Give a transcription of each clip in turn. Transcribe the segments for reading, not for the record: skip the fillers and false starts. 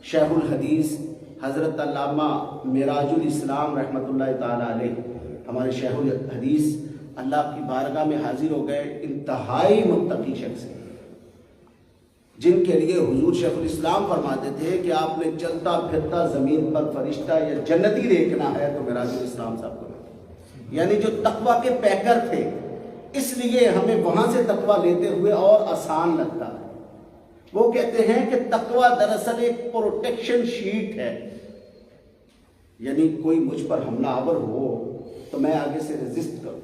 شیخ الحدیث حضرت علامہ معراج الاسلام رحمۃ اللہ تعالیٰ علیہ، ہمارے شیخ الحدیث اللہ کی بارگاہ میں حاضر ہو گئے، انتہائی متقی شخص ہیں، جن کے لیے حضور شیخ الاسلام فرماتے تھے کہ آپ نے چلتا پھرتا زمین پر فرشتہ یا جنتی دیکھنا ہے تو معراج الاسلام صاحب کو، یعنی جو تقویٰ کے پیکر تھے، اس لیے ہمیں وہاں سے تقویٰ لیتے ہوئے اور آسان لگتا ہے۔ وہ کہتے ہیں کہ تقویٰ دراصل ایک پروٹیکشن شیٹ ہے، یعنی کوئی مجھ پر حملہ آور ہو تو میں آگے سے ریزسٹ کروں،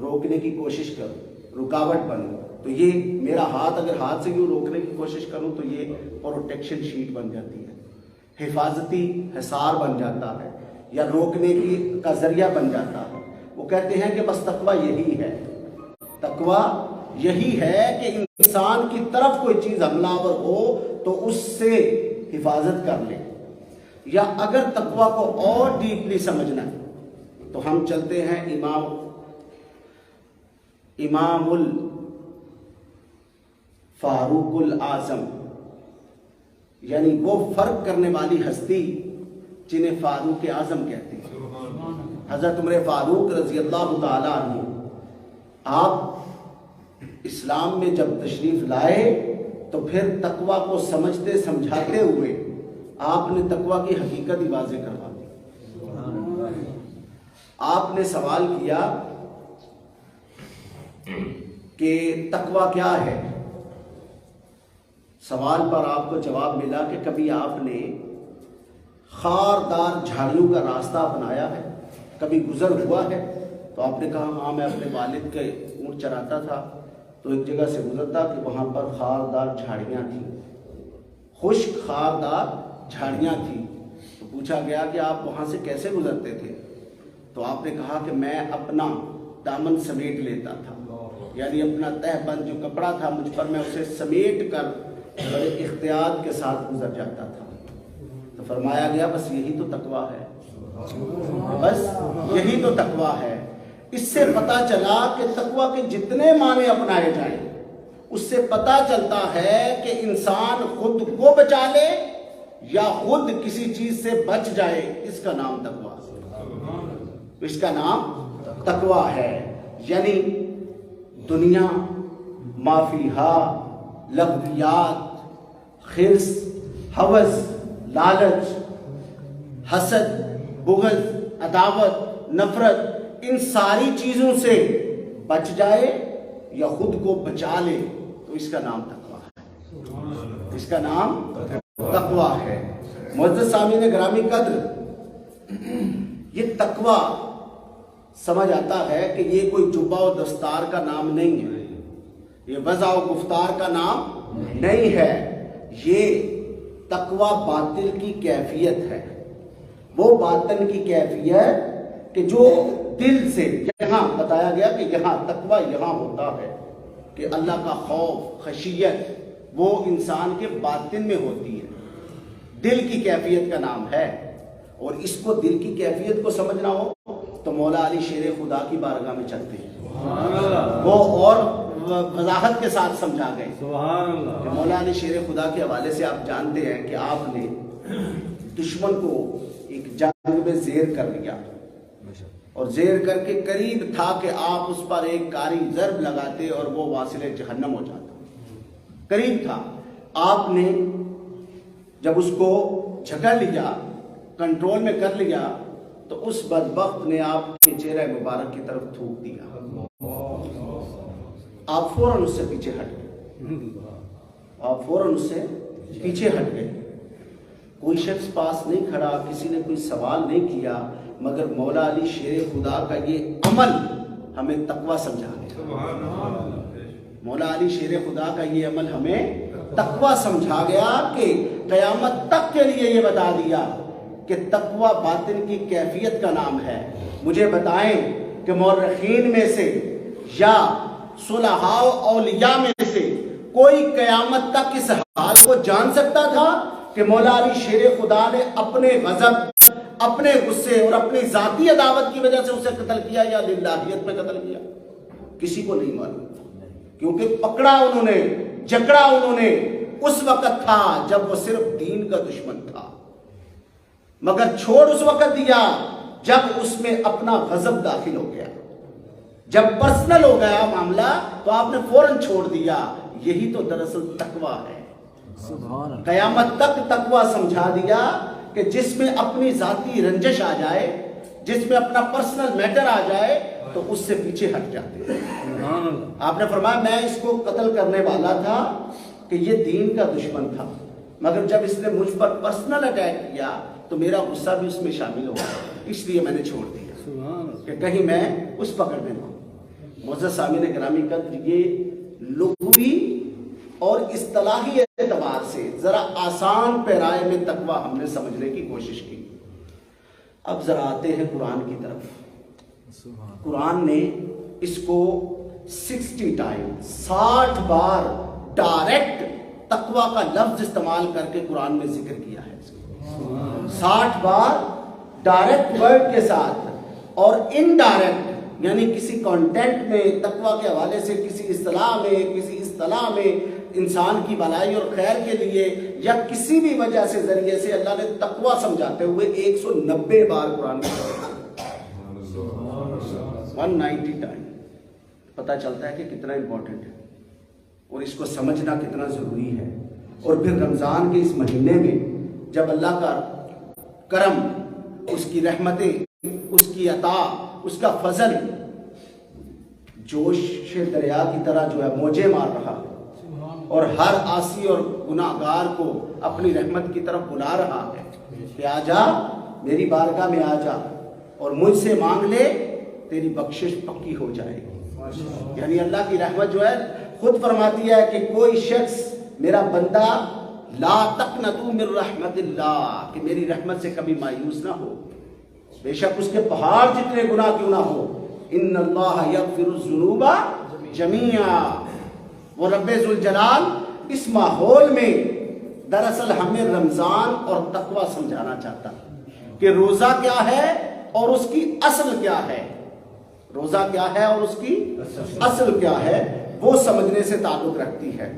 روکنے کی کوشش کروں، رکاوٹ بنوں، تو یہ میرا ہاتھ اگر ہاتھ سے یوں روکنے کی کوشش کروں تو یہ پروٹیکشن شیٹ بن جاتی ہے، حفاظتی حصار بن جاتا ہے، یا روکنے کا ذریعہ بن جاتا ہے۔ وہ کہتے ہیں کہ بس تقویٰ یہی ہے، تقویٰ یہی ہے کہ انسان کی طرف کوئی چیز حملہ آور ہو تو اس سے حفاظت کر لے، یا اگر تقویٰ کو اور ڈیپلی سمجھنا ہے تو ہم چلتے ہیں امام الفاروق الاعظم، یعنی وہ فرق کرنے والی ہستی جنہیں فاروق اعظم کہتے ہیں، حضرت عمر فاروق رضی اللہ تعالیٰ عنہ۔ آپ اسلام میں جب تشریف لائے تو پھر تقویٰ کو سمجھتے سمجھاتے ہوئے آپ نے تقویٰ کی حقیقت ہی واضح کروا دی۔ آپ نے سوال کیا کہ تقویٰ کیا ہے؟ سوال پر آپ کو جواب ملا کہ کبھی آپ نے خاردار جھاڑیوں کا راستہ اپنایا ہے، کبھی گزر ہوا ہے؟ تو آپ نے کہا ہاں، میں اپنے والد کے اونٹ چراتا تھا تو ایک جگہ سے گزرتا کہ وہاں پر خاردار جھاڑیاں تھیں، خشک خاردار جھاڑیاں تھیں۔ تو پوچھا گیا کہ آپ وہاں سے کیسے گزرتے تھے؟ تو آپ نے کہا کہ میں اپنا دامن سمیٹ لیتا تھا، یعنی اپنا تہ بند جو کپڑا تھا مجھ پر، میں اسے سمیٹ کر بڑے احتیاط کے ساتھ گزر جاتا تھا۔ تو فرمایا گیا بس یہی تو تقویٰ ہے، بس یہی تو تقویٰ ہے۔ اس سے پتہ چلا کہ تقویٰ کے جتنے معنی اپنائے جائیں، اس سے پتہ چلتا ہے کہ انسان خود کو بچا لے یا خود کسی چیز سے بچ جائے، اس کا نام تقویٰ ہے، اس کا نام تقویٰ ہے۔ یعنی دنیا، ما فیہا، لغویات، خرس، ہوس، لالچ، حسد، بغض، عداوت، نفرت، ان ساری چیزوں سے بچ جائے یا خود کو بچا لے تو اس کا نام تقویٰ ہے، اس کا نام تقویٰ ہے۔ معزز سامعین گرامی قدر، یہ تقویٰ سمجھ آتا ہے کہ یہ کوئی جبہ و دستار کا نام نہیں ہے، یہ وضع و گفتار کا نام نہیں ہے، یہ تقویٰ باطل کی کیفیت ہے، وہ باطن کی کیفیت کہ جو دل سے، یہاں بتایا گیا کہ یہاں تقویٰ یہاں ہوتا ہے کہ اللہ کا خوف، خشیت وہ انسان کے باطن میں ہوتی ہے، دل کی کیفیت کا نام ہے۔ اور اس کو دل کی کیفیت کو سمجھنا ہو تو مولا علی شیر خدا کی بارگاہ میں چلتے ہیں، وہ اور وضاحت کے ساتھ سمجھا گئے۔ کہ مولا علی شیر خدا کے حوالے سے آپ جانتے ہیں کہ آپ نے دشمن کو ایک جنگ میں زیر کر لیا، اور زیر کر کے قریب تھا کہ آپ اس پر ایک کاری ضرب لگاتے اور وہ واصل جہنم ہو جاتا، قریب تھا۔ آپ نے جب اس کو جھکڑ لیا، کنٹرول میں کر لیا، تو اس بدبخت نے آپ کے چہرہ مبارک کی طرف تھوک دیا، آپ فوراً اس سے پیچھے ہٹ گئے، آپ فوراً اس سے پیچھے ہٹ گئے۔ کوئی شخص پاس نہیں کھڑا، کسی نے کوئی سوال نہیں کیا، مگر مولا علی شیر خدا کا یہ عمل ہمیں تقویٰ سمجھا گیا، مولا علی شیر خدا کا یہ عمل ہمیں تقویٰ سمجھا گیا کہ قیامت تک کے لیے یہ بتا دیا کہ تقویٰ باطن کی کیفیت کا نام ہے۔ مجھے بتائیں کہ مورخین میں سے یا صلحاء اولیاء میں سے کوئی قیامت تک اس حال کو جان سکتا تھا کہ مولا علی شیر خدا نے اپنے غضب، اپنے غصے اور اپنی ذاتی عداوت کی وجہ سے اسے قتل کیا یا للہیت میں قتل کیا؟ کسی کو نہیں معلوم، کیونکہ پکڑا انہوں نے، جکڑا انہوں نے، اس وقت تھا جب وہ صرف دین کا دشمن تھا، مگر چھوڑ اس وقت دیا جب اس میں اپنا غضب داخل ہو گیا، جب پرسنل ہو گیا معاملہ تو آپ نے فوراً چھوڑ دیا۔ یہی تو دراصل تقویٰ ہے۔ قیامت تک تقویٰ سمجھا دیا کہ جس میں اپنی ذاتی رنجش آ جائے، جس میں اپنا پرسنل میٹر آ جائے تو اس سے پیچھے ہٹ جاتے ہیں۔ آپ نے فرمایا میں اس کو قتل کرنے والا تھا کہ یہ دین کا دشمن تھا، مگر جب اس نے مجھ پر پرسنل اٹیک کیا تو میرا غصہ بھی اس میں شامل ہو گیا، اس لیے میں نے چھوڑ دیا کہ کہیں میں اس پکڑ میں نہ ہوں۔ معزز سامعین گرامی قدر، یہ لغوی اور اصطلاحی اعتبار سے ذرا آسان پیرائے میں تقویٰ ہم نے سمجھنے کی کوشش کی۔ اب ذرا آتے ہیں قرآن کی طرف۔ قرآن نے اس کو 60 بار ڈائریکٹ تقویٰ کا لفظ استعمال کر کے قرآن میں ذکر کیا ہے، 60 بار ڈائریکٹ ورڈ کے ساتھ اور انڈائریکٹ، یعنی کسی کانٹینٹ میں تقویٰ کے حوالے سے، کسی اصطلاح میں انسان کی بھلائی اور خیر کے لیے یا کسی بھی وجہ سے ذریعے سے اللہ نے تقویٰ سمجھاتے ہوئے 190 بار قرآن میں 190 ٹائم۔ پتہ چلتا ہے کہ کتنا امپورٹنٹ ہے اور اس کو سمجھنا کتنا ضروری ہے۔ اور پھر رمضان کے اس مہینے میں جب اللہ کا کرم، اس کی رحمتیں، اس کی عطا، اس کا فضل جوش دریا کی طرح جو ہے موجیں مار رہا ہے اور ہر عاصی اور گناہ گار کو اپنی رحمت کی طرف بلا رہا ہے کہ آ جا میری بارگاہ میں، آ جا اور مجھ سے مانگ لے، تیری بخشش پکی ہو جائے گی۔ یعنی اللہ کی رحمت جو ہے خود فرماتی ہے کہ کوئی شخص، میرا بندہ، لا تقنطوا من رحمت اللہ، کہ میری رحمت سے کبھی مایوس نہ ہو، بے شک اس کے پہاڑ جتنے گناہ کیوں نہ ہو، ان اللہ یغفر الذنوب جميعا۔ وہ رب ذوالجلال اس ماحول میں دراصل ہمیں رمضان اور تقویٰ سمجھانا چاہتا ہے کہ روزہ کیا ہے اور اس کی اصل کیا ہے، روزہ کیا ہے اور اس کی اصل کیا ہے، وہ سمجھنے سے تعلق رکھتی ہے۔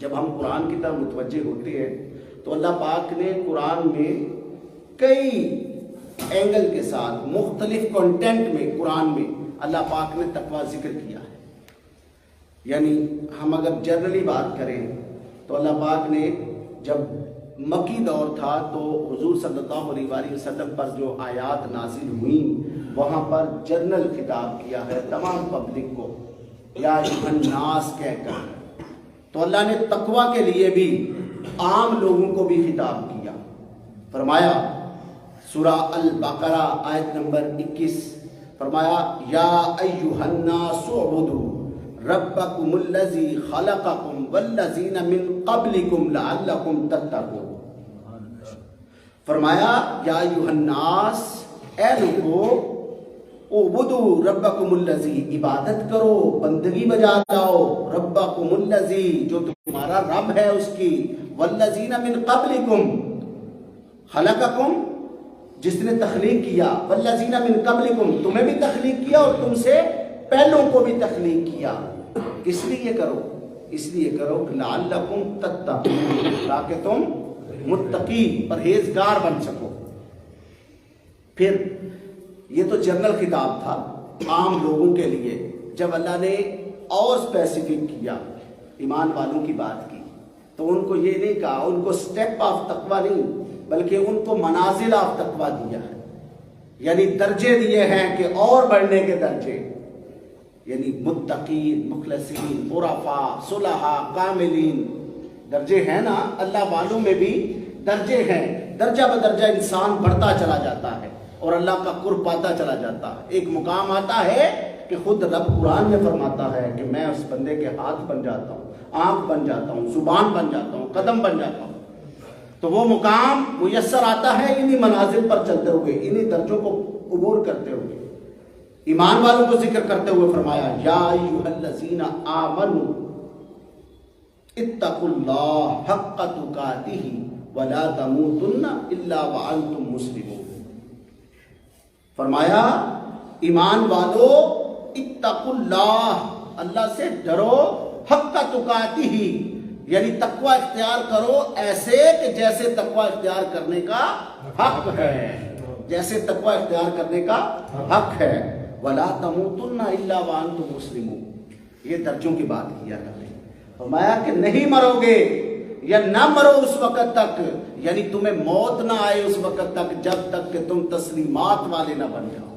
جب ہم قرآن کی طرف متوجہ ہوتے ہیں تو اللہ پاک نے قرآن میں کئی اینگل کے ساتھ مختلف کنٹینٹ میں قرآن میں اللہ پاک نے تقویٰ ذکر کیا ہے۔ یعنی ہم اگر جنرلی بات کریں تو اللہ پاک نے جب مکی دور تھا تو حضور صلی اللہ علیہ وآلہ وسلم پر جو آیات نازل ہوئیں وہاں پر جنرل خطاب کیا ہے تمام پبلک کو، یا ایھا الناس کہہ کر۔ تو اللہ نے تقویٰ کے لیے بھی عام لوگوں کو بھی خطاب کیا۔ فرمایا سورہ البقرہ آیت نمبر 21، فرمایا یا ایھا الناس اعبدوا ربکم الذی خلقکم والذین من قبلکم لعلکم تتقون۔ فرمایا یا ایھا الناس، اے لوگو، اعبدوا ربکم الذی، عبادت کرو، بندگی بجا لاؤ، ربکم الذی، جو تمہارا رب ہے اس کی، والذین من قبلکم، خلقکم، جس نے تخلیق کیا، والذین من قبلکم، تمہیں بھی تخلیق کیا اور تم سے پہلوں کو بھی تخلیق کیا۔ کس لیے کرو؟ اس لیے کرو کہ لعلکم تتقون، تاکہ تم متقی، پرہیزگار بن سکو۔ پھر یہ تو جنرل خطاب تھا عام لوگوں کے لیے۔ جب اللہ نے اور اسپیسیفک کیا، ایمان والوں کی بات کی، تو ان کو یہ نہیں کہا، ان کو سٹیپ آف تقویٰ نہیں بلکہ ان کو منازل آف تقویٰ دیا ہے، یعنی درجے دیے ہیں کہ اور بڑھنے کے درجے، یعنی متقین، مخلصین، عرفاء، صلحاء، کاملین، درجے ہیں نا، اللہ والوں میں بھی درجے ہیں، درجہ بدرجہ انسان بڑھتا چلا جاتا ہے اور اللہ کا قرب پاتا چلا جاتا ہے۔ ایک مقام آتا ہے کہ خود رب قرآن میں فرماتا ہے کہ میں اس بندے کے ہاتھ بن جاتا ہوں، آنکھ بن جاتا ہوں، زبان بن جاتا ہوں، قدم بن جاتا ہوں۔ تو وہ مقام میسر آتا ہے انہی منازل پر چلتے ہوئے، انہی درجوں کو عبور کرتے ہوئے۔ ایمان والوں کو ذکر کرتے ہوئے فرمایا یا ایھا الذین آمنوا اتقوا اللہ حق تقاتہ ولا تموتن الا وانتم مسلمون۔ فرمایا ایمان والو اتقوا اللہ، اللہ سے ڈرو، حق تقاتہ، یعنی تقوی اختیار کرو ایسے کہ جیسے تقوی اختیار کرنے کا حق ہے، جیسے تقوی اختیار کرنے کا حق ہے۔ وَلَا تَمُوتُنَّ إِلَّا وَأَنْتُمْ مُسْلِمُونَ، یہ درجوں کی بات کیا کرتے ہیں۔ فرمایا کہ نہیں مرو گے یا نہ مرو اس وقت تک، یعنی تمہیں موت نہ آئے اس وقت تک جب تک کہ تم تسلیمات والے نہ بن جاؤ۔